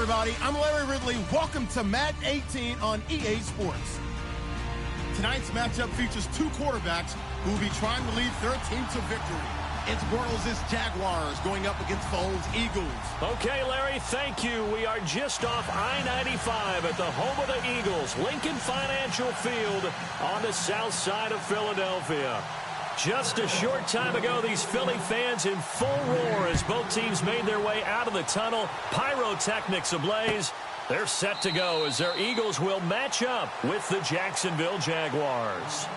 everybody. I'm Larry Ridley. Welcome to Madden 18 on EA Sports. Tonight's matchup features two quarterbacks who will be trying to lead their team to victory. It's Bortles' Jaguars going up against Foles' Eagles. Okay, Larry, thank you. We are just off I-95 at the home of the Eagles, Lincoln Financial Field on the south side of Philadelphia. Just a short time ago, these Philly fans in full roar as both teams made their way out of the tunnel. Pyrotechnics ablaze. They're set to go as their Eagles will match up with the Jacksonville Jaguars.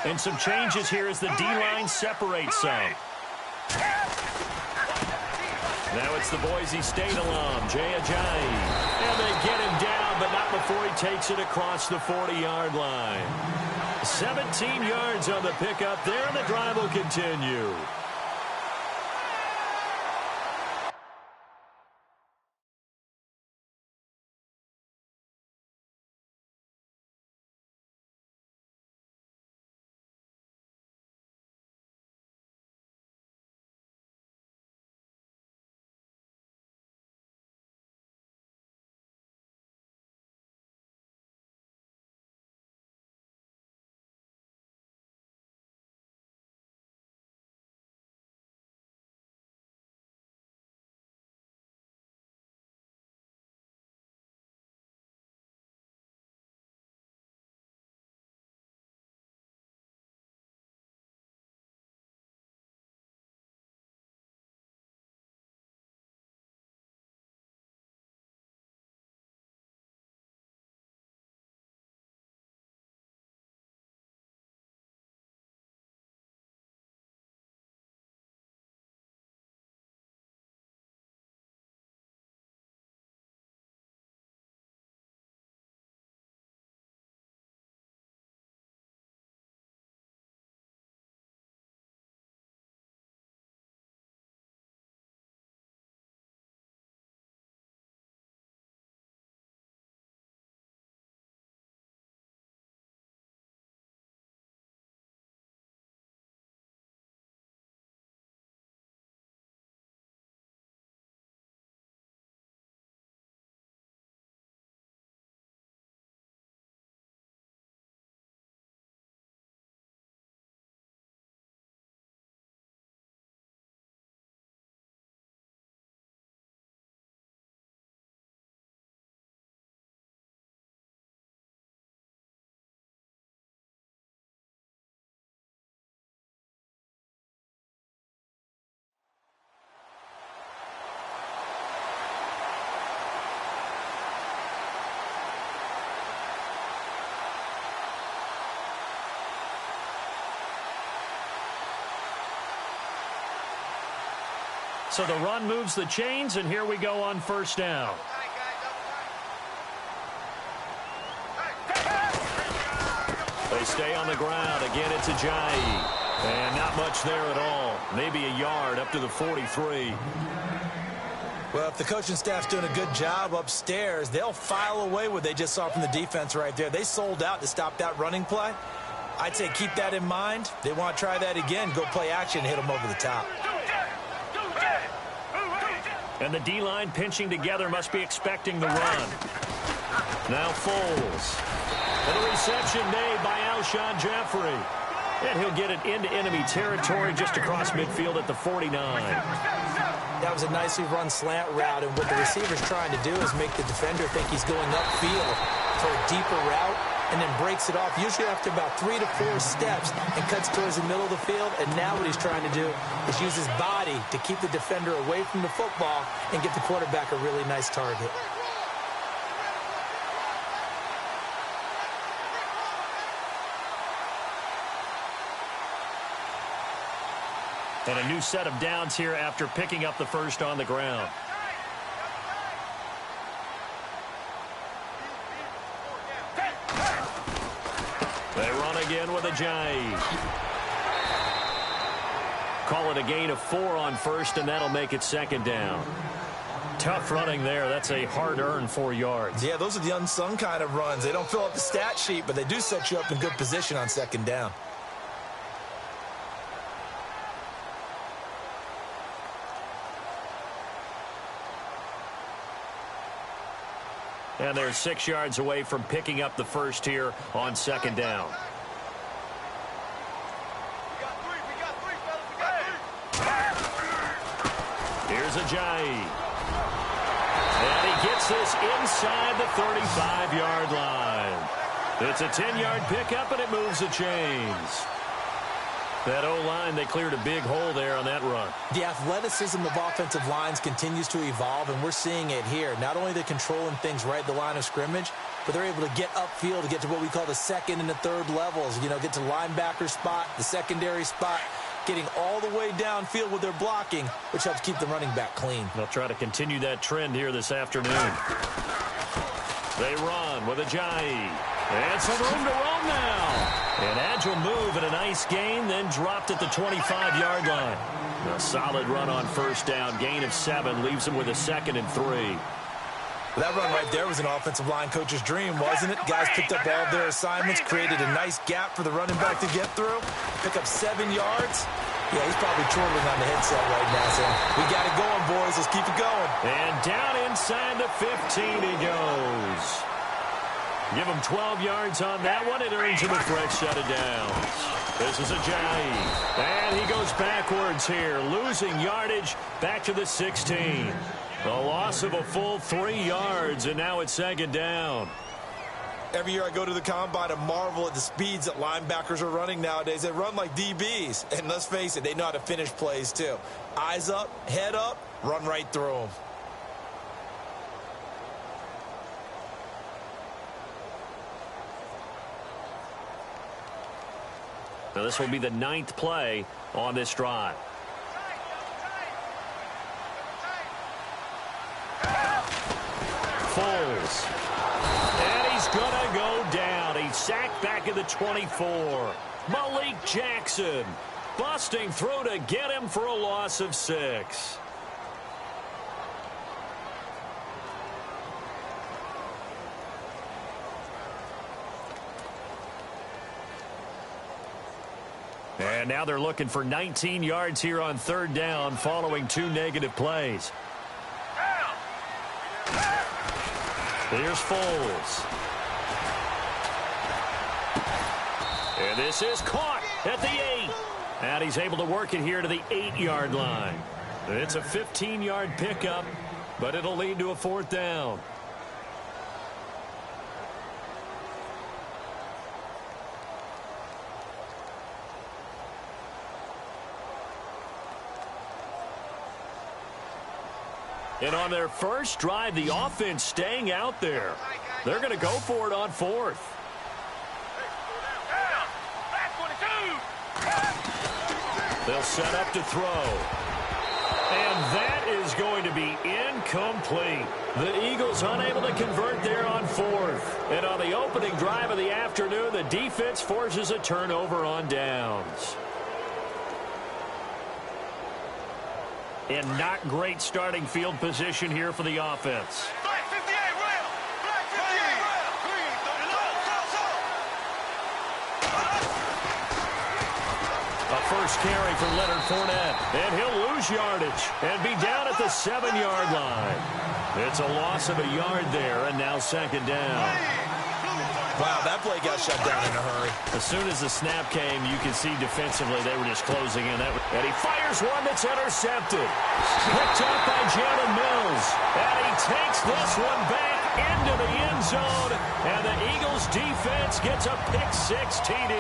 And some changes here as the D-line separates some. Now it's the Boise State alum, Jay Ajayi. And they get him down, but not before he takes it across the 40-yard line. 17 yards on the pickup there, and the drive will continue. So the run moves the chains, and here we go on first down. They stay on the ground. Again, it's Ajayi. And not much there at all. Maybe a yard up to the 43. Well, if the coaching staff's doing a good job upstairs, they'll file away what they just saw from the defense right there. They sold out to stop that running play. I'd say keep that in mind. They want to try that again. Go play action and hit them over the top. And the D-line pinching together must be expecting the run. Now Foles. And the reception made by Alshon Jeffrey. And he'll get it into enemy territory just across midfield at the 49. That was a nicely run slant route, and what the receiver's trying to do is make the defender think he's going upfield for a deeper route, and then breaks it off, usually after about 3 to 4 steps, and cuts towards the middle of the field. And now what he's trying to do is use his body to keep the defender away from the football and get the quarterback a really nice target. And a new set of downs here after picking up the first on the ground. They run again with Ajayi. Call it a gain of 4 on first, and that'll make it second down. Tough running there. That's a hard-earned 4 yards. Yeah, those are the unsung kind of runs. They don't fill up the stat sheet, but they do set you up in good position on second down. And they're 6 yards away from picking up the first here on second down. Here's Ajayi. And he gets this inside the 35-yard line. It's a 10-yard pickup, and it moves the chains. That O-line, they cleared a big hole there on that run. The athleticism of offensive lines continues to evolve, and we're seeing it here. Not only are they controlling things right at the line of scrimmage, but they're able to get upfield to get to what we call the second and the third levels. You know, get to linebacker spot, the secondary spot, getting all the way downfield with their blocking, which helps keep the running back clean. They'll try to continue that trend here this afternoon. They run with Ajayi. And some room to roam now. An agile move and a nice gain, then dropped at the 25-yard line. A solid run on first down. Gain of 7 leaves him with a 2nd and 3. That run right there was an offensive line coach's dream, wasn't it? Guys picked up all of their assignments, created a nice gap for the running back to get through, pick up 7 yards. Yeah, he's probably chortling on the headset right now saying, we got it going, boys. Let's keep it going. And down inside the 15 he goes. Give him 12 yards on that one. It earns him a fresh set of downs. This is Ajayi. And he goes backwards here, losing yardage back to the 16. A loss of a full 3 yards, and now it's second down. Every year I go to the combine and marvel at the speeds that linebackers are running nowadays. They run like DBs. And let's face it, they know how to finish plays too. Eyes up, head up, run right through them. Now this will be the 9th play on this drive. Foles. And he's going to go down. He's sacked back at the 24. Malik Jackson busting through to get him for a loss of 6. And now they're looking for 19 yards here on third down following 2 negative plays. Here's Foles. And this is caught at the 8. And he's able to work it here to the 8-yard line. It's a 15-yard pickup, but it'll lead to a 4th down. And on their first drive, the offense staying out there. They're going to go for it on 4th. They'll set up to throw. And that is going to be incomplete. The Eagles unable to convert there on 4th. And on the opening drive of the afternoon, the defense forces a turnover on downs. And not great starting field position here for the offense. A first carry for Leonard Fournette. And he'll lose yardage and be down at the 7-yard line. It's a loss of a yard there, and now second down. Wow, that play got shut down in a hurry. As soon as the snap came, you can see defensively they were just closing in. And he fires one that's intercepted. Picked up by Jalen Mills. And he takes this one back into the end zone. And the Eagles defense gets a pick-6 TD.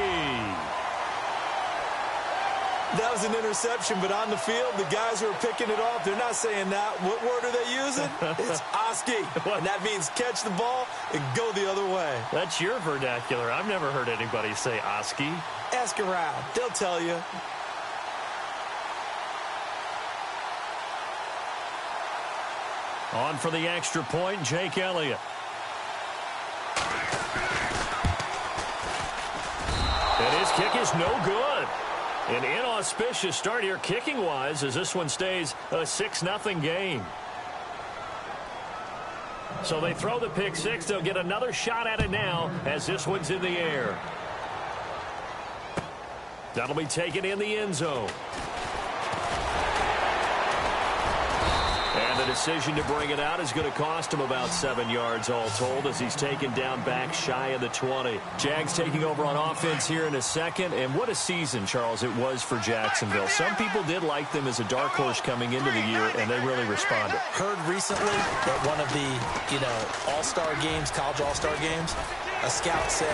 That was an interception, but on the field, the guys who are picking it off, they're not saying that. What word are they using? It's Oski. And that means catch the ball and go the other way. That's your vernacular. I've never heard anybody say Oski. Ask around. They'll tell you. On for the extra point, Jake Elliott. And his kick is no good. An inauspicious start here kicking-wise as this one stays a 6-0 game. So they throw the pick six. They'll get another shot at it now as this one's in the air. That'll be taken in the end zone. And the decision to bring it out is going to cost him about 7 yards all told as he's taken down back shy of the 20. Jags taking over on offense here in a second. And what a season, Charles, it was for Jacksonville. Some people did like them as a dark horse coming into the year, and they really responded. Heard recently that one of the, all-star games, college all-star games, a scout saying,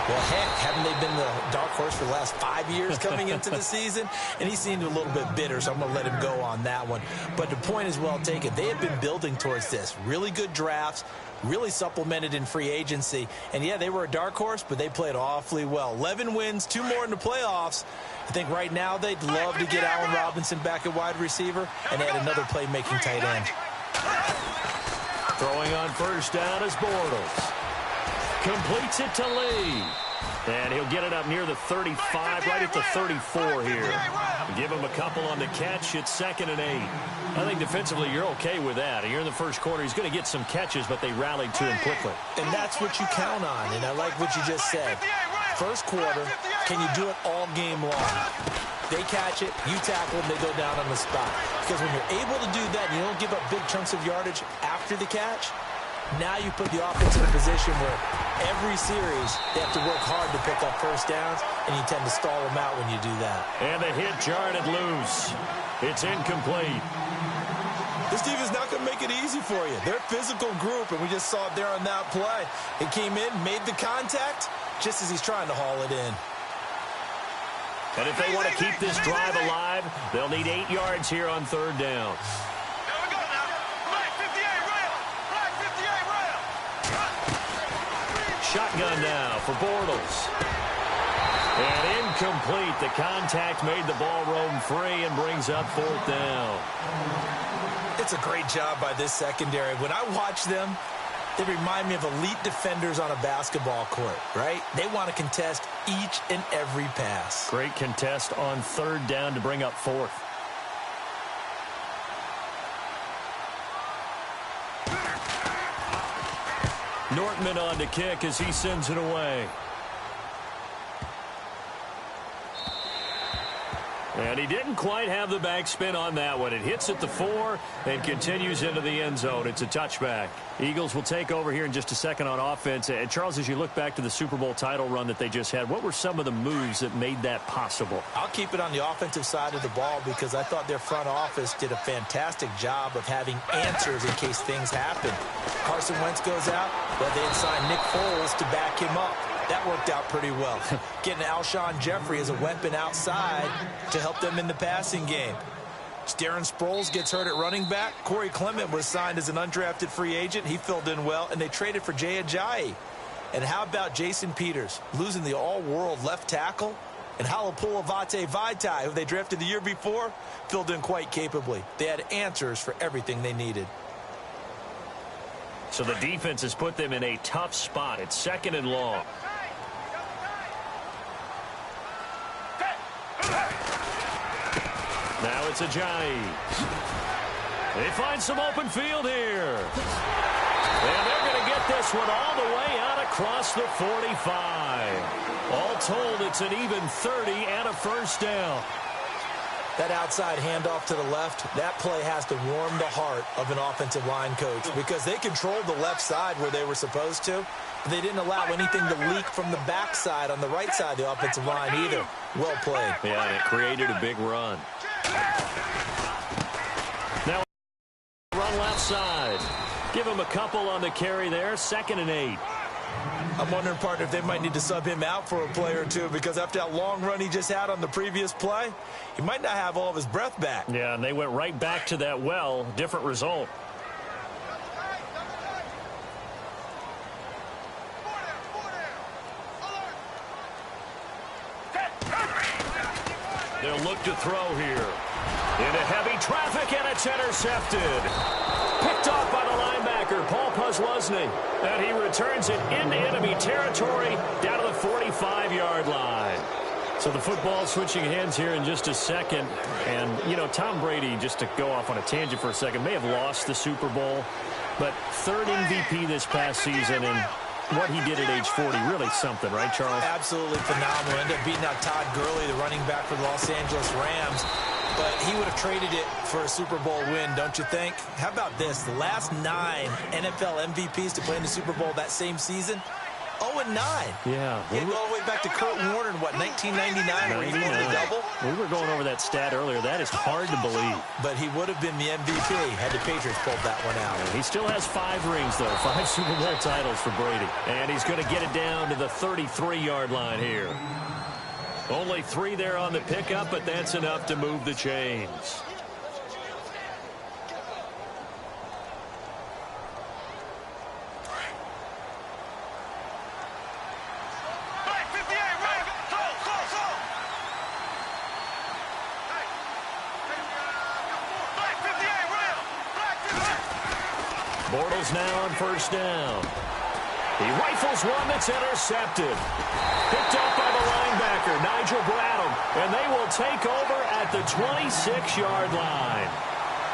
well, heck, haven't they been the dark horse for the last 5 years coming into the season? And he seemed a little bit bitter, so I'm going to let him go on that one. But the point is well taken. They have been building towards this. Really good drafts, really supplemented in free agency. And, yeah, they were a dark horse, but they played awfully well. 11 wins, 2 more in the playoffs. I think right now they'd love to get Allen Robinson back at wide receiver and add another playmaking tight end. Throwing on first down is Bortles. Completes it to Lee. And he'll get it up near the 35, right at the 34 here. Give him a couple on the catch. It's 2nd and 8. I think defensively you're okay with that. Here in the first quarter, he's going to get some catches, but they rallied to him quickly. And that's what you count on, and I like what you just said. First quarter, can you do it all game long? They catch it, you tackle them, they go down on the spot. Because when you're able to do that and you don't give up big chunks of yardage after the catch, now you put the offense in a position where every series they have to work hard to pick up first downs, and you tend to stall them out when you do that. And the hit jarred it loose. It's incomplete. This defense is not going to make it easy for you. They're a physical group, and we just saw it there on that play. It came in, made the contact, just as he's trying to haul it in. And if they want to keep this drive alive, they'll need 8 yards here on 3rd down. Shotgun now for Bortles. And incomplete. The contact made the ball roam free and brings up 4th down. It's a great job by this secondary. When I watch them, they remind me of elite defenders on a basketball court, right? They want to contest each and every pass. Great contest on 3rd down to bring up 4th. Nortman on to kick as he sends it away. And he didn't quite have the backspin on that one. It hits at the 4 and continues into the end zone. It's a touchback. Eagles will take over here in just a second on offense. And Charles, as you look back to the Super Bowl title run that they just had, what were some of the moves that made that possible? I'll keep it on the offensive side of the ball because I thought their front office did a fantastic job of having answers in case things happen. Carson Wentz goes out, well, they had signed Nick Foles to back him up. That worked out pretty well. Getting Alshon Jeffrey as a weapon outside to help them in the passing game. Darren Sproles gets hurt at running back. Corey Clement was signed as an undrafted free agent. He filled in well, and they traded for Jay Ajayi. And how about Jason Peters losing the all-world left tackle? And Halapoulivaati Vaitai, who they drafted the year before, filled in quite capably. They had answers for everything they needed. So the defense has put them in a tough spot. It's 2nd and long. Now it's Ajayi. They find some open field here. And they're going to get this one all the way out across the 45. All told, it's an even 30 and a 1st down. That outside handoff to the left, that play has to warm the heart of an offensive line coach because they controlled the left side where they were supposed to. But they didn't allow anything to leak from the backside on the right side of the offensive line either. Well played. Yeah, and it created a big run. Now, run left side. Give him a couple on the carry there. 2nd and 8. I'm wondering, partner, if they might need to sub him out for a play or two because after that long run he just had on the previous play, he might not have all of his breath back. Yeah, and they went right back to that well. Different result. They'll look to throw here. Into heavy traffic, and it's intercepted. Picked off by the linebacker, Paul Posluszny. And he returns it into enemy territory down to the 45-yard line. So the football switching hands here in just a second. And, you know, Tom Brady, just to go off on a tangent for a second, may have lost the Super Bowl, but third MVP this past season, and what he did at age 40, really something, right, Charles? Absolutely phenomenal. Ended up beating out Todd Gurley, the running back for the Los Angeles Rams. But he would have traded it for a Super Bowl win, don't you think? How about this? The last 9 NFL MVPs to play in the Super Bowl that same season, 0-9. Yeah. You go all the way back to Kurt Warner in, what, 1999, where he won the double? We were going over that stat earlier. That is hard to believe. But he would have been the MVP had the Patriots pulled that one out. Yeah, he still has 5 rings, though. 5 Super Bowl titles for Brady. And he's going to get it down to the 33-yard line here. Only 3 there on the pickup, but that's enough to move the chains. Bortles now on first down. He rifles one that's intercepted. Picked up by the linebacker, Nigel Bradham, and they will take over at the 26-yard line.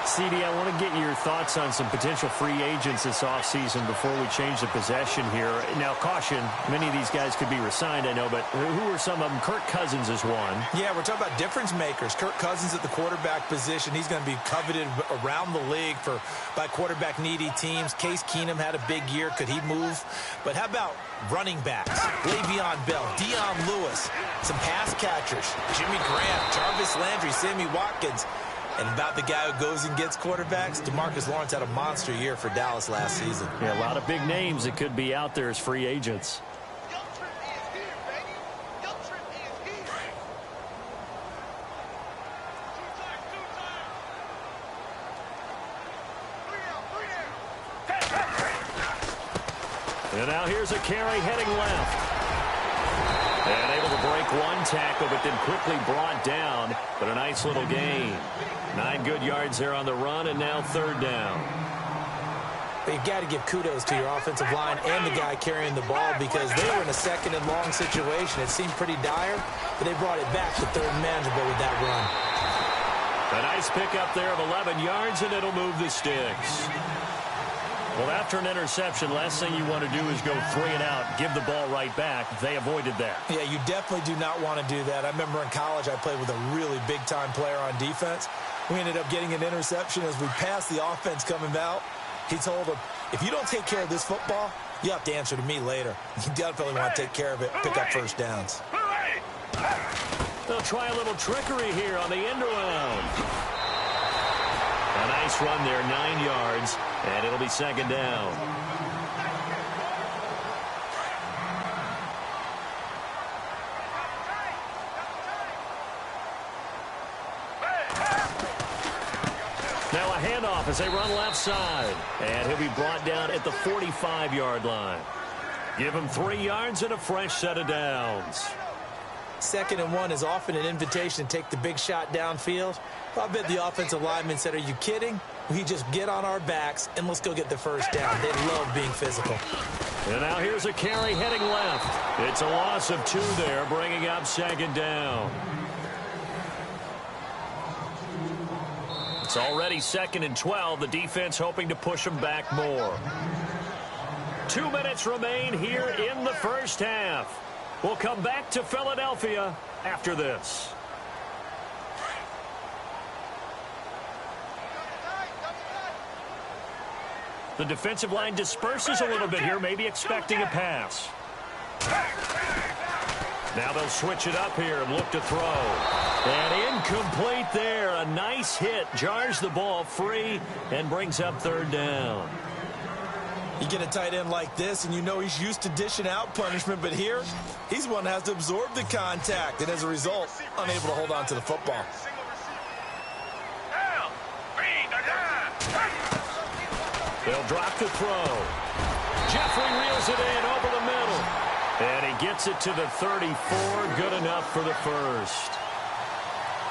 CD, I want to get your thoughts on some potential free agents this offseason before we change the possession here. Now, caution, many of these guys could be resigned, I know, but who are some of them? Kirk Cousins is one. Yeah, we're talking about difference makers. Kirk Cousins at the quarterback position. He's going to be coveted around the league by quarterback-needy teams. Case Keenum had a big year. Could he move? But how about running backs? Le'Veon Bell, Dion Lewis, some pass catchers, Jimmy Graham, Jarvis Landry, Sammy Watkins. And about the guy who goes and gets quarterbacks, DeMarcus Lawrence had a monster year for Dallas last season. Yeah, a lot of big names that could be out there as free agents. And now here's a carry heading left. And able to break one tackle, but then quickly brought down. But a nice little gain. 9 good yards there on the run, and now third down. But you've got to give kudos to your offensive line and the guy carrying the ball because they were in a second and long situation. It seemed pretty dire, but they brought it back to third and manageable with that run. A nice pickup there of 11 yards, and it'll move the sticks. Well, after an interception, last thing you want to do is go 3 and out, give the ball right back. They avoided that. Yeah, you definitely do not want to do that. I remember in college I played with a really big-time player on defense. We ended up getting an interception as we passed the offense coming out. He told him, if you don't take care of this football, you have to answer to me later. You definitely want to take care of it, pick up first downs. They'll try a little trickery here on the end around. A nice run there, 9 yards, and it'll be second down. Now a handoff as they run left side, and he'll be brought down at the 45-yard line. Give him 3 yards and a fresh set of downs. 2nd and 1 is often an invitation to take the big shot downfield. I bet the offensive lineman said, are you kidding? We just get on our backs and let's go get the first down. They love being physical. And now here's a carry heading left. It's a loss of 2 there, bringing up second down. It's already 2nd and 12. The defense hoping to push them back more. 2 minutes remain here in the first half. We'll come back to Philadelphia after this. The defensive line disperses a little bit here, maybe expecting a pass. Now they'll switch it up here and look to throw. And incomplete there. A nice hit. Jars the ball free and brings up third down. You get a tight end like this, and you know he's used to dishing out punishment, but here, he's one that has to absorb the contact, and as a result, unable to hold on to the football. They'll drop the throw. Jeffrey reels it in over the middle. And he gets it to the 34. Good enough for the first.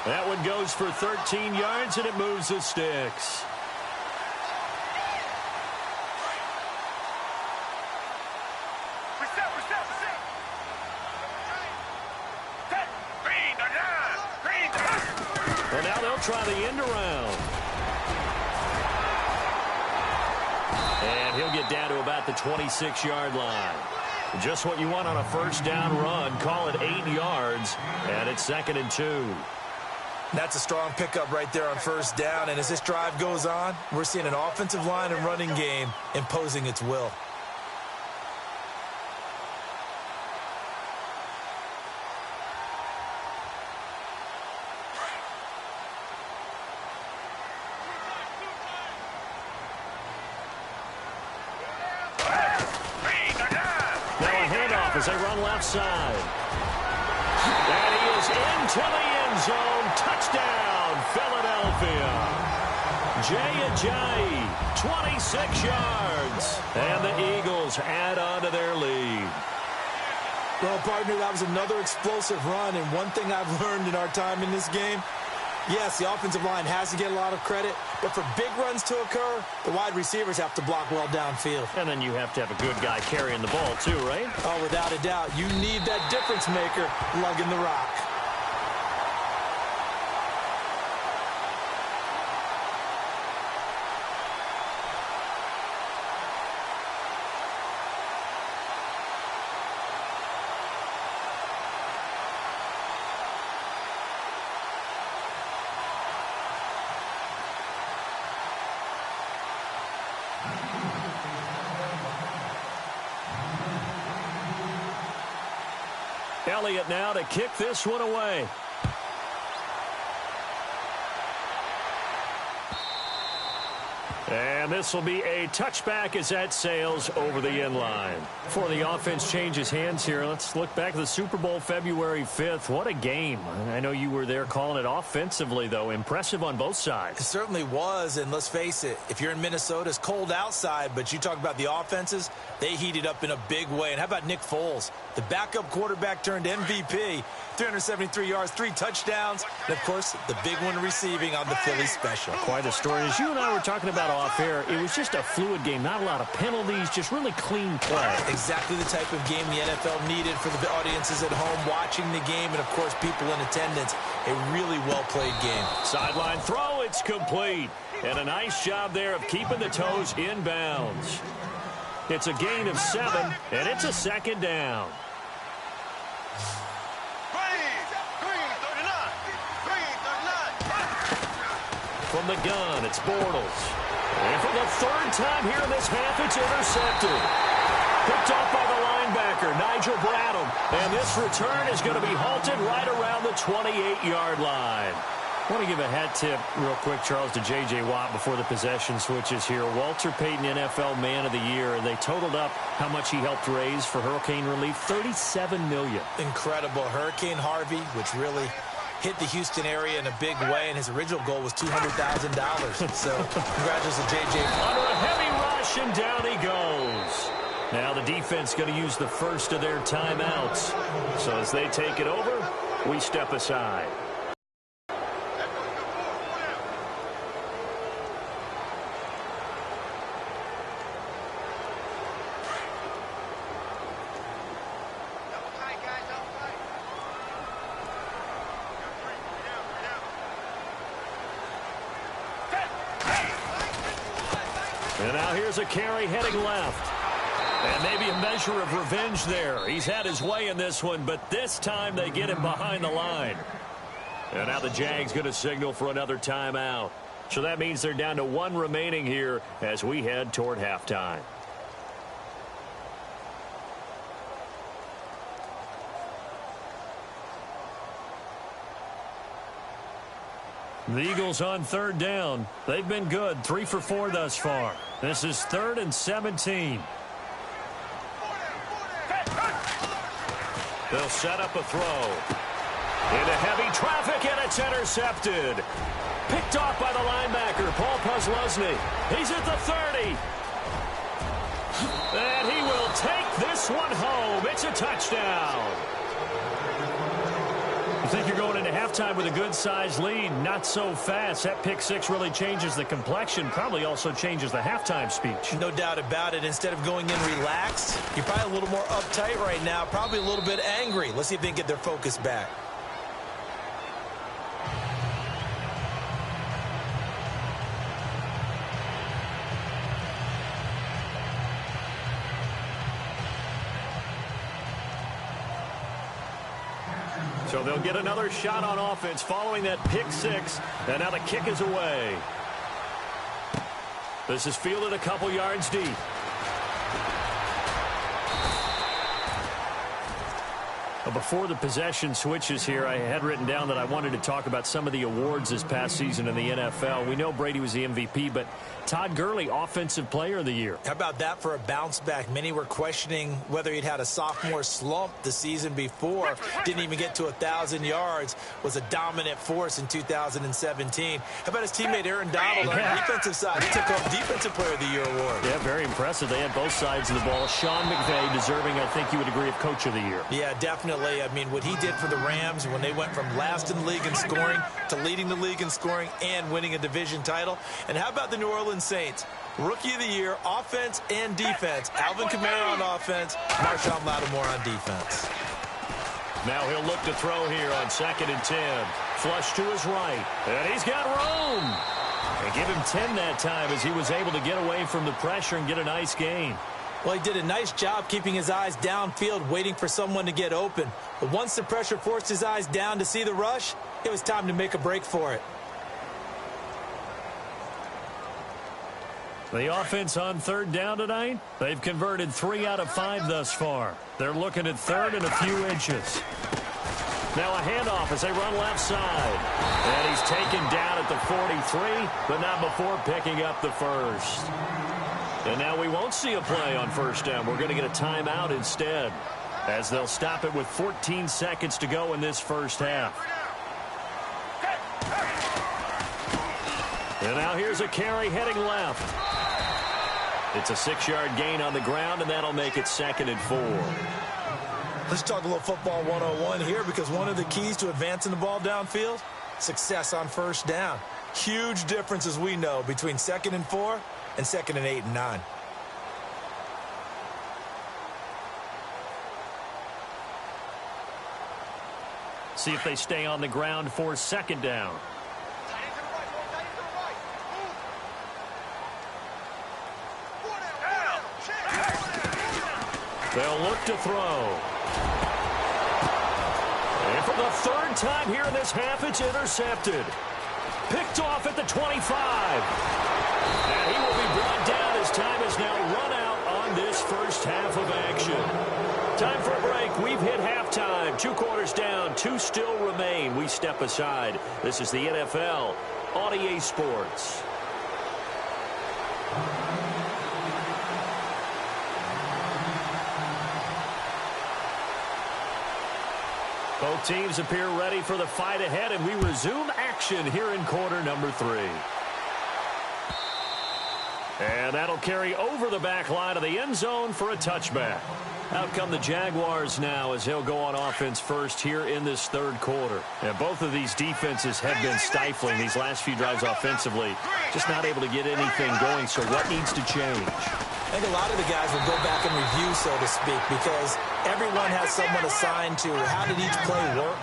That one goes for 13 yards, and it moves the sticks. now they'll try the end around. And he'll get down to about the 26-yard line. Just what you want on a first down run. Call it 8 yards, and it's 2nd and 2. That's a strong pickup right there on first down. And as this drive goes on, we're seeing an offensive line and running game imposing its will. As they run left side. And he is into the end zone. Touchdown, Philadelphia. Ajayi, 26 yards. And the Eagles add on to their lead. Well, partner, that was another explosive run. And one thing I've learned in our time in this game, yes, the offensive line has to get a lot of credit, but for big runs to occur, the wide receivers have to block well downfield. And then you have to have a good guy carrying the ball too, right? Oh, without a doubt. You need that difference maker lugging the rock. Elliott now to kick this one away. And this will be a touchback as that sails over the end line. Before the offense changes hands here, let's look back at the Super Bowl February 5th. What a game. I know you were there calling it offensively, though. Impressive on both sides. It certainly was, and let's face it, if you're in Minnesota, it's cold outside, but you talk about the offenses, they heated up in a big way. And how about Nick Foles? The backup quarterback turned MVP, 373 yards, 3 touchdowns, and, of course, the big one receiving on the Philly special. Quite a story. As you and I were talking about off air, it was just a fluid game, not a lot of penalties, just really clean play. Exactly the type of game the NFL needed for the audiences at home watching the game and, of course, people in attendance. A really well-played game. Sideline throw, it's complete. And a nice job there of keeping the toes in bounds. It's a gain of 7, and it's a 2nd down. From the gun, it's Bortles. And for the 3rd time here in this half, it's intercepted. Picked off by the linebacker, Nigel Bradham. And this return is going to be halted right around the 28-yard line. I want to give a hat tip real quick, Charles, to J.J. Watt before the possession switches here. Walter Payton, NFL Man of the Year, and they totaled up how much he helped raise for hurricane relief, $37 million. Incredible. Hurricane Harvey, which really hit the Houston area in a big way, and his original goal was $200,000. So congratulations to J.J. Under a heavy rush, and down he goes. Now the defense going to use the first of their timeouts. So as they take it over, we step aside. And now here's a carry heading left. And maybe a measure of revenge there. He's had his way in this one, but this time they get him behind the line. And now the Jags going to signal for another timeout. So that means they're down to 1 remaining here as we head toward halftime. The Eagles on 3rd down. They've been good, 3 for 4 thus far. This is 3rd and 17. They'll set up a throw. Into heavy traffic, and it's intercepted. Picked off by the linebacker, Paul Posluszny. He's at the 30. And he will take this one home. It's a touchdown. You think you're going into halftime with a good-sized lead. Not so fast. That pick 6 really changes the complexion. Probably also changes the halftime speech. No doubt about it. Instead of going in relaxed, you're probably a little more uptight right now. Probably a little bit angry. Let's see if they can get their focus back. So they'll get another shot on offense following that pick six. And now the kick is away. This is fielded a couple yards deep. Before the possession switches here, I had written down that I wanted to talk about some of the awards this past season in the NFL. We know Brady was the MVP, but Todd Gurley, Offensive Player of the Year. How about that for a bounce back? Many were questioning whether he'd had a sophomore slump the season before. Didn't even get to 1,000 yards. Was a dominant force in 2017. How about his teammate Aaron Donald on the defensive side? He took home Defensive Player of the Year award. Yeah, very impressive. They had both sides of the ball. Sean McVay deserving, I think you would agree, of Coach of the Year. Yeah, definitely. I mean, what he did for the Rams when they went from last in the league in scoring to leading the league in scoring and winning a division title. And how about the New Orleans Saints? Rookie of the Year, offense and defense. Alvin Kamara on offense, Marshawn Lattimore on defense. Now he'll look to throw here on 2nd and 10. Flush to his right. And he's got room. And give him 10 that time as he was able to get away from the pressure and get a nice gain. Well, he did a nice job keeping his eyes downfield, waiting for someone to get open. But once the pressure forced his eyes down to see the rush, it was time to make a break for it. The offense on 3rd down tonight, they've converted 3 out of 5 thus far. They're looking at 3rd and a few inches. Now a handoff as they run left side. And he's taken down at the 43, but not before picking up the first. And now we won't see a play on 1st down. We're going to get a timeout instead, as they'll stop it with 14 seconds to go in this first half. And now here's a carry heading left. It's a 6-yard gain on the ground, and that'll make it 2nd and 4. Let's talk a little football 101 here, because one of the keys to advancing the ball downfield, success on 1st down. Huge difference, as we know, between 2nd and 4 and 2nd and 8 and 9. See if they stay on the ground for 2nd down. They'll look to throw. And for the 3rd time here in this half, it's intercepted. Picked off at the 25. And he will be brought down as time is now run out on this first half of action. Time for a break. We've hit halftime. 2 quarters down. 2 still remain. We step aside. This is the NFL on EA Sports. Both teams appear ready for the fight ahead, and we resume action here in quarter number 3. And that'll carry over the back line of the end zone for a touchback. Out come the Jaguars now as he'll go on offense first here in this 3rd quarter. And both of these defenses have been stifling these last few drives offensively. Just not able to get anything going, so what needs to change? I think a lot of the guys will go back and review, so to speak, because everyone has someone assigned to how did each play work.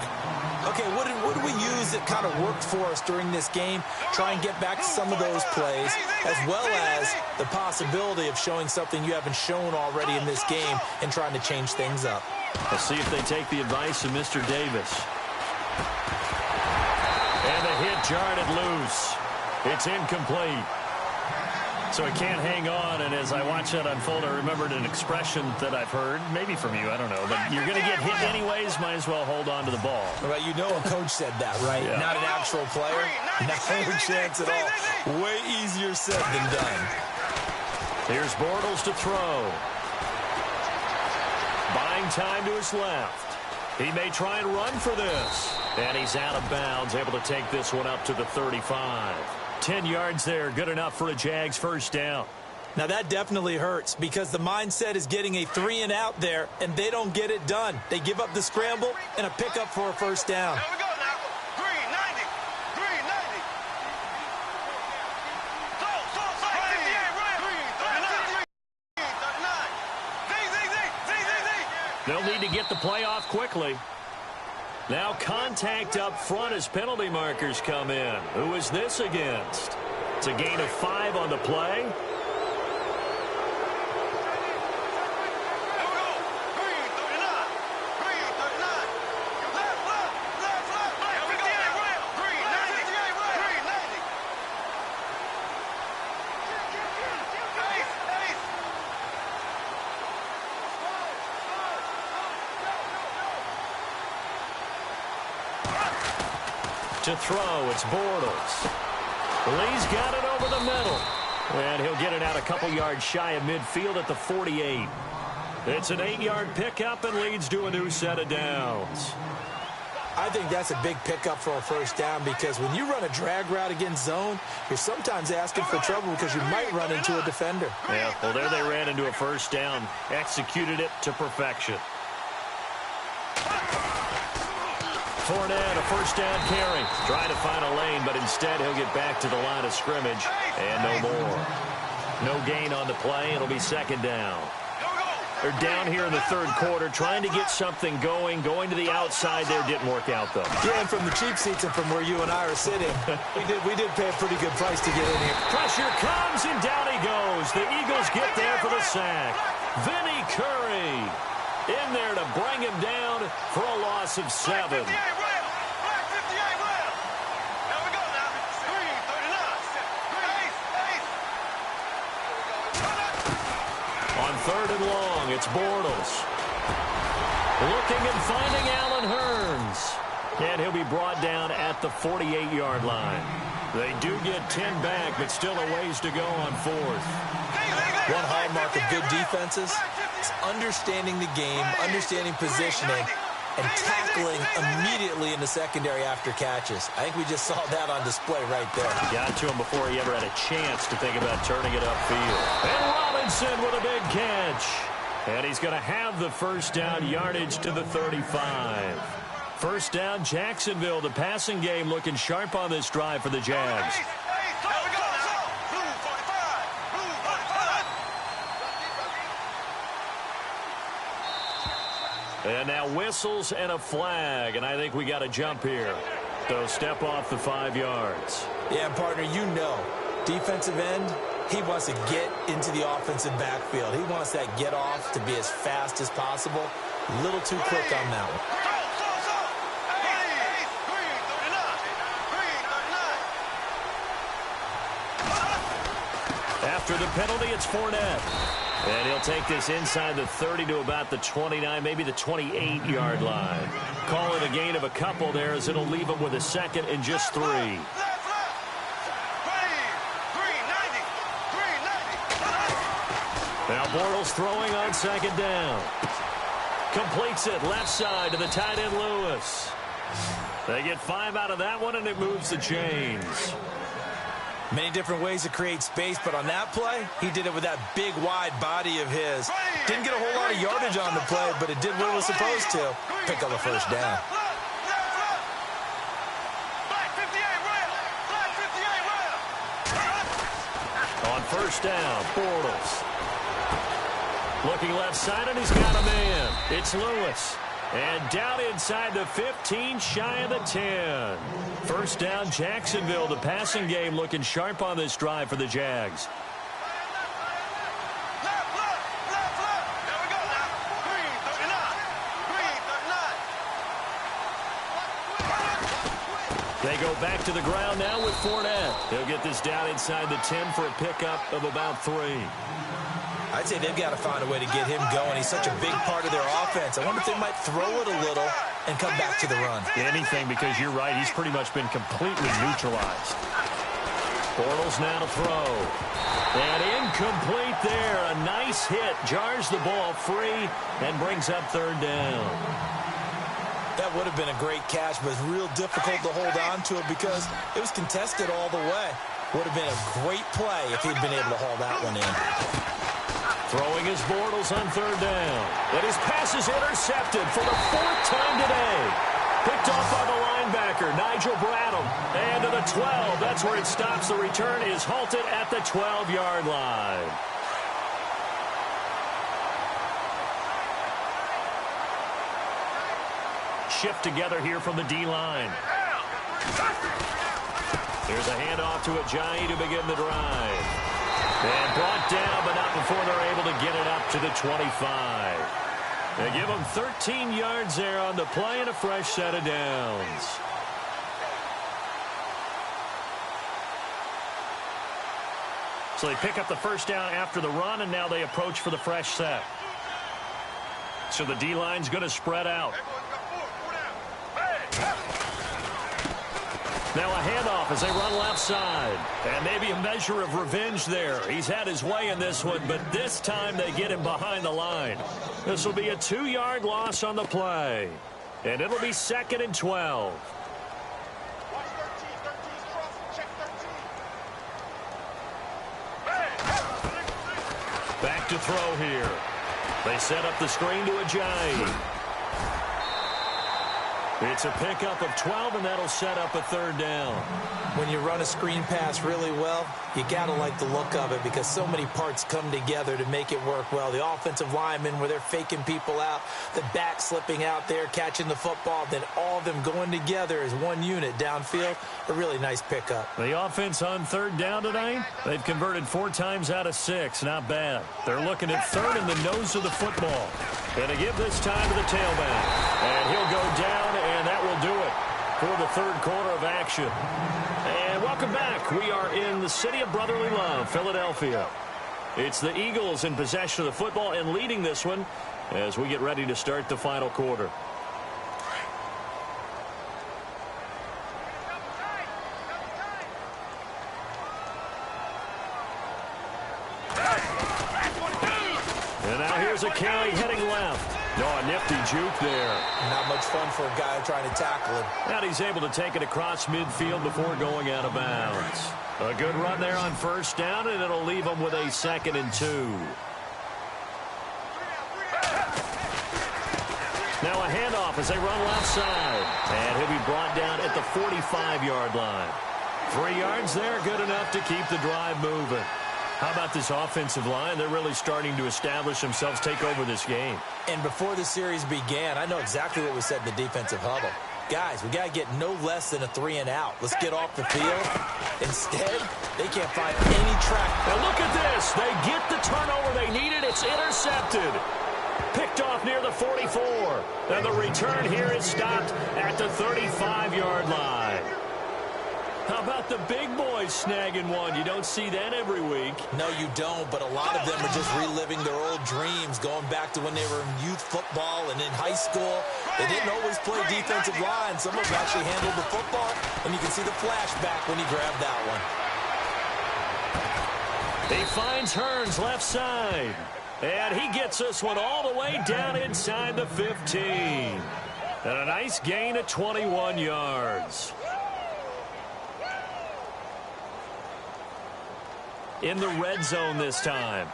Okay, what did we use that kind of worked for us during this game? Try and get back to some of those plays, as well as the possibility of showing something you haven't shown already in this game and trying to change things up. Let's see if they take the advice of Mr. Davis. And the hit jarred it loose. It's incomplete. So he can't hang on, and as I watch that unfold, I remembered an expression that I've heard, maybe from you, I don't know, but you're going to get hit anyways, might as well hold on to the ball. Well, you know a coach said that, right? Yeah. Not an actual player. No chance at all. Way easier said than done. Here's Bortles to throw. Buying time to his left. He may try and run for this. And he's out of bounds, able to take this one up to the 35. 10 yards there, good enough for a Jags 1st down. Now that definitely hurts because the mindset is getting a 3 and out there, and they don't get it done. They give up the scramble and a pickup for a 1st down. There we go now. 390. 390. So, 558, They'll need to get the play off quickly. Now contact up front as penalty markers come in. Who is this against? It's a gain of 5 on the play. To throw, it's Bortles. Lee's got it over the middle. And he'll get it out a couple yards shy of midfield at the 48. It's an 8-yard pickup and leads to a new set of downs. I think that's a big pickup for a first down because when you run a drag route against zone, you're sometimes asking for trouble because you might run into a defender. Yeah, well, there they ran into a first down. Executed it to perfection. Fournette, a first down carry. Trying to find a lane, but instead he'll get back to the line of scrimmage. And no more. No gain on the play. It'll be second down. They're down here in the third quarter, trying to get something going. Going to the outside there didn't work out, though. Yeah, and from the cheap seats and from where you and I are sitting, we did pay a pretty good price to get in here. Pressure comes, and down he goes. The Eagles get there for the sack. Vinny Curry in there to bring him down for a loss of 7. Third and long, it's Bortles. Looking and finding Allen Hurns. And he'll be brought down at the 48-yard line. They do get 10 back, but still a ways to go on fourth. One hallmark of good defenses is understanding the game, understanding positioning, and tackling immediately in the secondary after catches. I think we just saw that on display right there. Got to him before he ever had a chance to think about turning it upfield. And Robinson with a big catch. And he's going to have the first down, yardage to the 35. First down, Jacksonville. The passing game looking sharp on this drive for the Jags. And now whistles and a flag, and I think we got a jump here. So step off the 5 yards. Yeah, partner, you know, defensive end, he wants to get into the offensive backfield. He wants that get off to be as fast as possible. A little too quick on that one. After the penalty, it's Fournette. And he'll take this inside the 30 to about the 29, maybe the 28-yard line. Call it a gain of a couple there as it'll leave him with a second and just 3. Now Bortles throwing on second down. Completes it left side to the tight end Lewis. They get 5 out of that one, and it moves the chains. Many different ways to create space, but on that play, he did it with that big, wide body of his. Didn't get a whole lot of yardage on the play, but it did what it was supposed to. Pick up a first down. On first down, Bortles. Looking left side, and he's got a man. It's Lewis. And down inside the 15, shy of the 10. First down, Jacksonville. The passing game looking sharp on this drive for the Jags. They go back to the ground now with Fournette. He'll get this down inside the 10 for a pickup of about 3. I'd say they've got to find a way to get him going. He's such a big part of their offense. I wonder if they might throw it a little and come back to the run. Anything, because you're right. He's pretty much been completely neutralized. Bortles now to throw. And incomplete there. A nice hit. Jars the ball free and brings up third down. That would have been a great catch, but it's real difficult to hold on to it because it was contested all the way. Would have been a great play if he'd been able to haul that one in. Throwing his Bortles on third down. And his pass is intercepted for the 4th time today. Picked off by the linebacker, Nigel Bradham. And to the 12. That's where it stops. The return is halted at the 12-yard line. Shift together here from the D-line. Here's a handoff to Ajayi to begin the drive. And brought down, but not before they're able to get it up to the 25. They give them 13 yards there on the play and a fresh set of downs. So they pick up the first down after the run, and now they approach for the fresh set. So the D-line's going to spread out. Now a handoff as they run left side. And maybe a measure of revenge there. He's had his way in this one, but this time they get him behind the line. This will be a 2-yard loss on the play. And it'll be 2nd and 12. Back to throw here. They set up the screen to Ajayi. It's a pickup of 12, and that'll set up a 3rd down. When you run a screen pass really well, you got to like the look of it because so many parts come together to make it work well. The offensive linemen, where they're faking people out, the back slipping out there, catching the football, then all of them going together as one unit downfield. A really nice pickup. The offense on 3rd down tonight, they've converted 4 times out of 6. Not bad. They're looking at 3rd in the nose of the football. Going to give this time to the tailback. And he'll go down, and that will do it for the 3rd quarter of action. And welcome back. We are in the city of brotherly love, Philadelphia. It's the Eagles in possession of the football and leading this one as we get ready to start the final quarter. And now here's a carry heading left. No, a nifty juke there. Not much fun for a guy trying to tackle him. And he's able to take it across midfield before going out of bounds. A good run there on 1st down, and it'll leave him with a 2nd and 2. Now a handoff as they run left side. And he'll be brought down at the 45-yard line. 3 yards there, good enough to keep the drive moving. How about this offensive line? They're really starting to establish themselves, take over this game. And before the series began, I know exactly what we said in the defensive huddle. Guys, we got to get no less than a 3 and out. Let's get off the field. Instead, they can't find any track. Now look at this. They get the turnover they needed. It's intercepted. Picked off near the 44. And the return here is stopped at the 35-yard line. How about the big boys snagging one? You don't see that every week. No, you don't, but a lot of them are just reliving their old dreams, going back to when they were in youth football and in high school. They didn't always play defensive line. Some of them actually handled the football, and you can see the flashback when he grabbed that one. He finds Hearns left side, and he gets this one all the way down inside the 15. And a nice gain of 21 yards. In the red zone this time.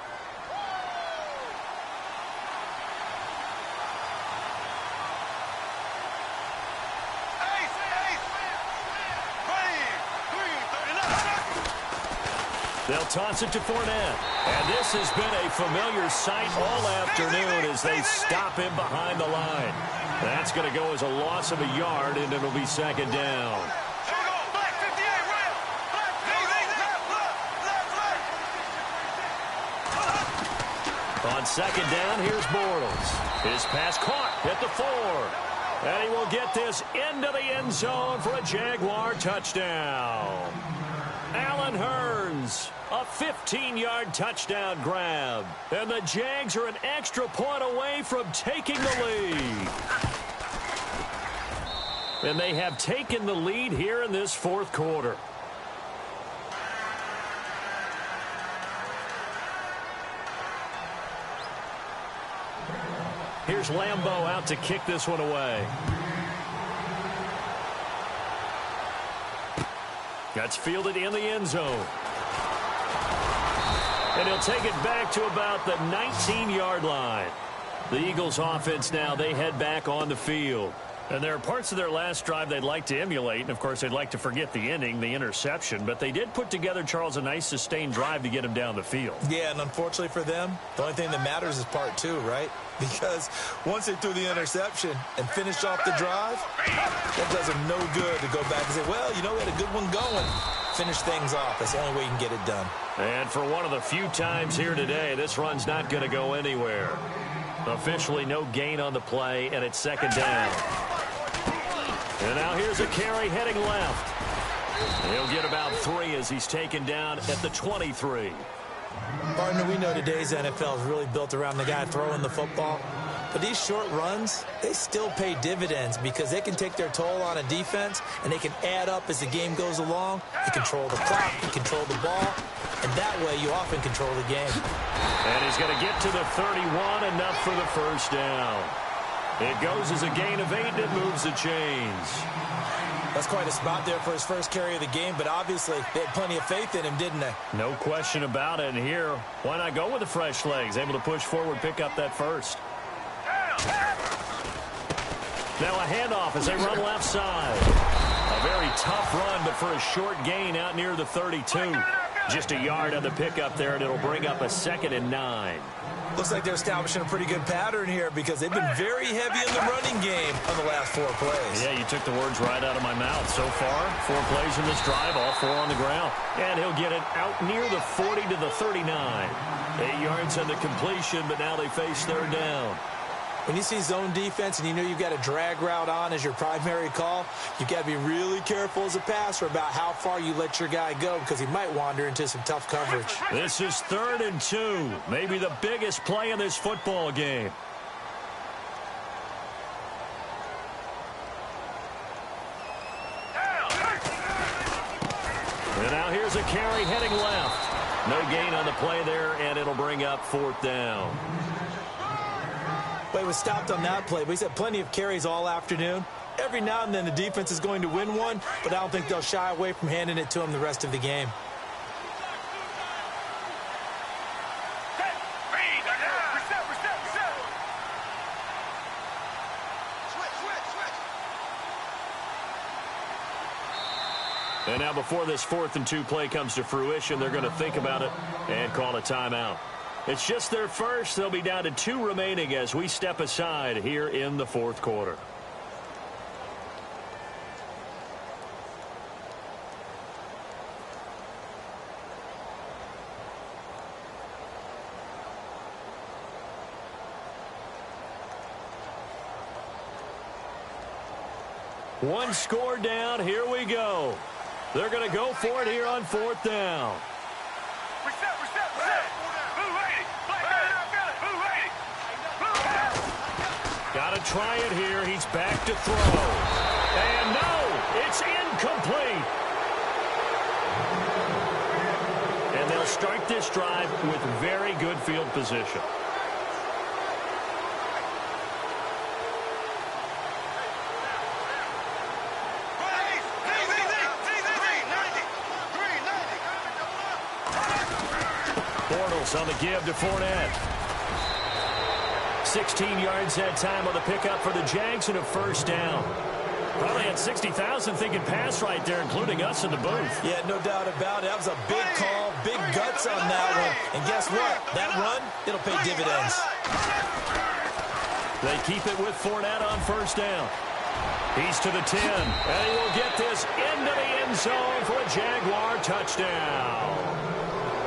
They'll toss it to Fournette. And this has been a familiar sight all afternoon as they stop him behind the line. That's going to go as a loss of a yard, and it'll be 2nd down. On 2nd down, here's Bortles. His pass caught at the 4. And he will get this into the end zone for a Jaguar touchdown. Allen Hearns, a 15-yard touchdown grab. And the Jags are an extra point away from taking the lead. And they have taken the lead here in this 4th quarter. Here's Lambeau out to kick this one away. That's fielded in the end zone. And he'll take it back to about the 19-yard line. The Eagles offense now, they head back on the field. And there are parts of their last drive they'd like to emulate. And, of course, they'd like to forget the ending, the interception. But they did put together, Charles, a nice sustained drive to get him down the field. Yeah, and unfortunately for them, the only thing that matters is part 2, right? Because once they threw the interception and finished off the drive, that does them no good to go back and say, well, you know, we had a good one going. Finish things off. That's the only way you can get it done. And for one of the few times here today, this run's not going to go anywhere. Officially no gain on the play, and it's 2nd down. And now here's a carry heading left. He'll get about 3 as he's taken down at the 23. Partner, we know today's NFL is really built around the guy throwing the football. But these short runs, they still pay dividends because they can take their toll on a defense, and they can add up as the game goes along. You control the clock, you control the ball, and that way you often control the game. And he's going to get to the 31, enough for the first down. It goes as a gain of 8, and it moves the chains. That's quite a spot there for his first carry of the game, but obviously they had plenty of faith in him, didn't they? No question about it. And here, why not go with the fresh legs? Able to push forward, pick up that first. Now a handoff as they run left side. A very tough run, but for a short gain out near the 32. Just a yard on the pickup there, and it'll bring up a 2nd and 9. Looks like they're establishing a pretty good pattern here because they've been very heavy in the running game on the last 4 plays. Yeah, you took the words right out of my mouth. So far, 4 plays in this drive, all 4 on the ground. And he'll get it out near the 40 to the 39. 8 yards on the completion, but now they face 3rd down. When you see zone defense and you know you've got a drag route on as your primary call, you've got to be really careful as a passer about how far you let your guy go because he might wander into some tough coverage. This is 3rd and 2, maybe the biggest play in this football game. And now here's a carry heading left. No gain on the play there, and it'll bring up 4th down. Well, he was stopped on that play, but he's had plenty of carries all afternoon. Every now and then the defense is going to win one, but I don't think they'll shy away from handing it to him the rest of the game. And now before this 4th and 2 play comes to fruition, they're going to think about it and call a timeout. It's just their first. They'll be down to 2 remaining as we step aside here in the 4th quarter. One score down. Here we go. They're going to go for it here on 4th down. Got to try it here. He's back to throw. And no, it's incomplete. And they'll start this drive with very good field position. On the give to Fournette. 16 yards that time on the pickup for the Jags and a first down. Probably had 60,000 thinking pass right there, including us in the booth. Yeah, no doubt about it. That was a big call, big guts on that one. And guess what? That run, it'll pay dividends. They keep it with Fournette on first down. He's to the 10, and he will get this into the end zone for a Jaguar touchdown.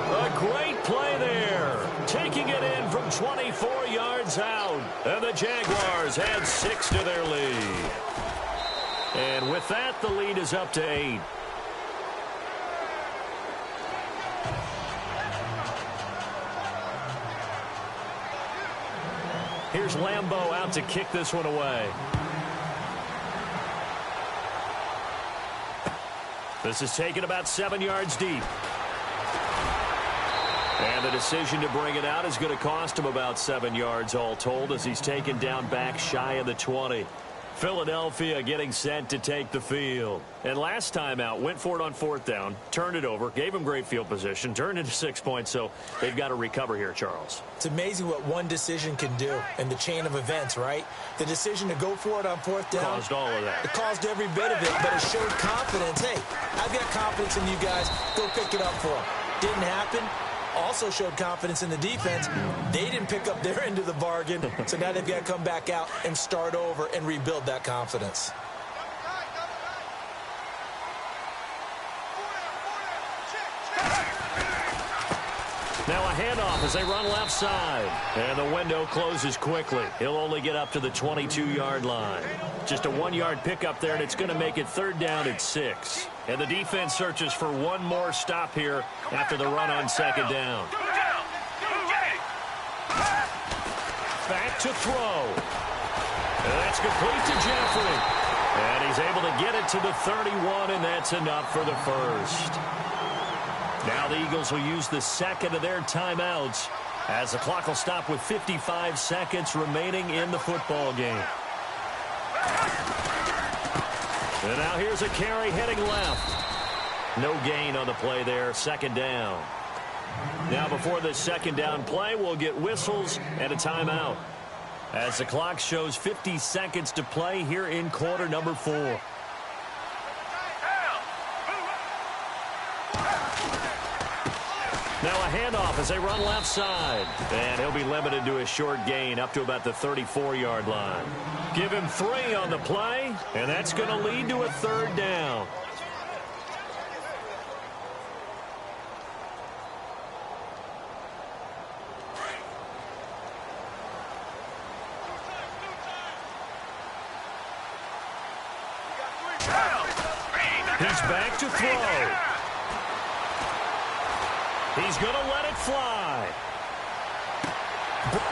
A great play there, taking it in from 24 yards out. And the Jaguars add 6 to their lead. And with that, the lead is up to 8. Here's Lambeau out to kick this one away. This is taken about 7 yards deep. And the decision to bring it out is going to cost him about 7 yards all told as he's taken down back shy of the 20. Philadelphia getting set to take the field. And last time out, went for it on 4th down, turned it over, gave him great field position, turned into 6 points, so they've got to recover here, Charles. It's amazing what one decision can do in the chain of events, right? The decision to go for it on 4th down. Caused all of that. It caused every bit of it, but it showed confidence. Hey, I've got confidence in you guys. Go pick it up for them. Didn't happen. Also showed confidence in the defense. They didn't pick up their end of the bargain, so now they've got to come back out and start over and rebuild that confidence. Now a handoff as they run left side. And the window closes quickly. He'll only get up to the 22-yard line. Just a 1-yard pickup there, and it's going to make it 3rd down at 6. And the defense searches for one more stop here after the run on 2nd down. Back to throw. And that's complete to Jeffrey. And he's able to get it to the 31, and that's enough for the first. Now the Eagles will use the second of their timeouts as the clock will stop with 55 seconds remaining in the football game. And now here's a carry heading left. No gain on the play there, second down. Now before this second down play, we'll get whistles and a timeout as the clock shows 50 seconds to play here in quarter number 4. Now a handoff as they run left side. And he'll be limited to a short gain up to about the 34-yard line. Give him 3 on the play, and that's going to lead to a third down. He's back to throw. He's going to let it fly.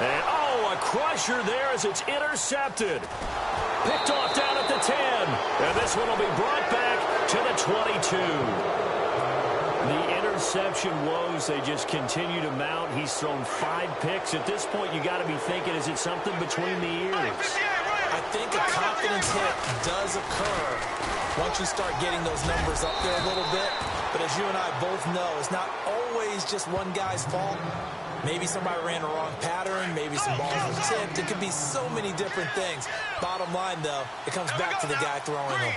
And, oh, a crusher there as it's intercepted. Picked off down at the 10. And this one will be brought back to the 22. The interception woes, they just continue to mount. He's thrown 5 picks. At this point, you got to be thinking, is it something between the ears? I think a confidence hit does occur once you start getting those numbers up there a little bit. But as you and I both know, it's not always just one guy's fault. Maybe somebody ran a wrong pattern. Maybe some balls were tipped. It could be so many different things. Bottom line, though, it comes back to the guy throwing them.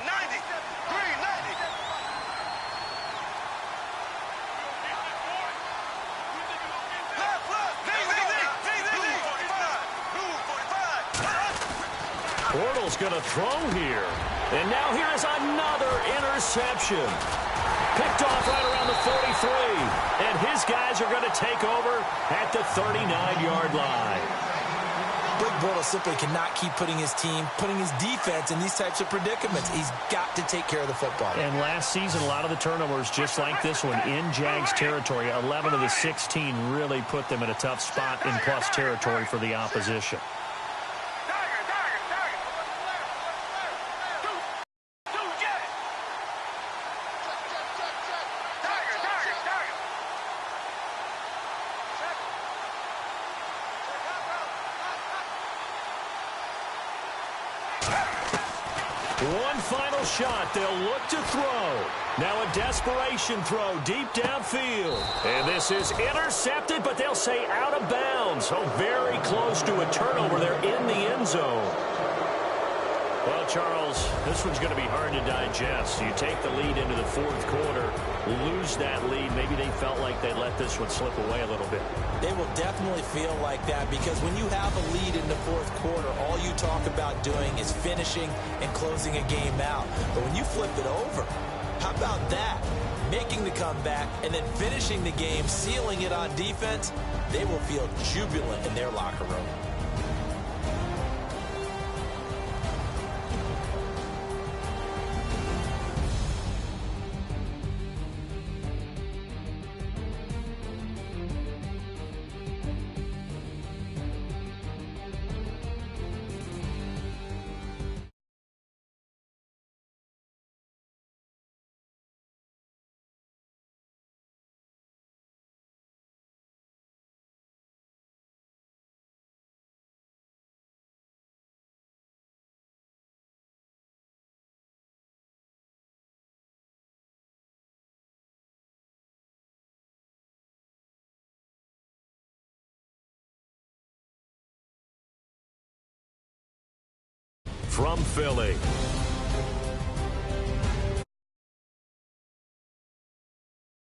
Bortles going to throw here. And now here is another interception. Picked off right around the 43. And his guys are going to take over at the 39-yard line. Blake Bortles simply cannot keep putting his team, putting his defense in these types of predicaments. He's got to take care of the football. And last season, a lot of the turnovers, just like this one, in Jags territory. 11 of the 16 really put them in a tough spot in plus territory for the opposition. One final shot. They'll look to throw. Now a desperation throw deep downfield. And this is intercepted, but they'll say out of bounds. So very close to a turnover there in the end zone. Well, Charles, this one's going to be hard to digest. You take the lead into the fourth quarter, lose that lead. Maybe they felt like they let this one slip away a little bit. They will definitely feel like that because when you have a lead in the fourth quarter, all you talk about doing is finishing and closing a game out. But when you flip it over, how about that? Making the comeback and then finishing the game, sealing it on defense, they will feel jubilant in their locker room. From Philly,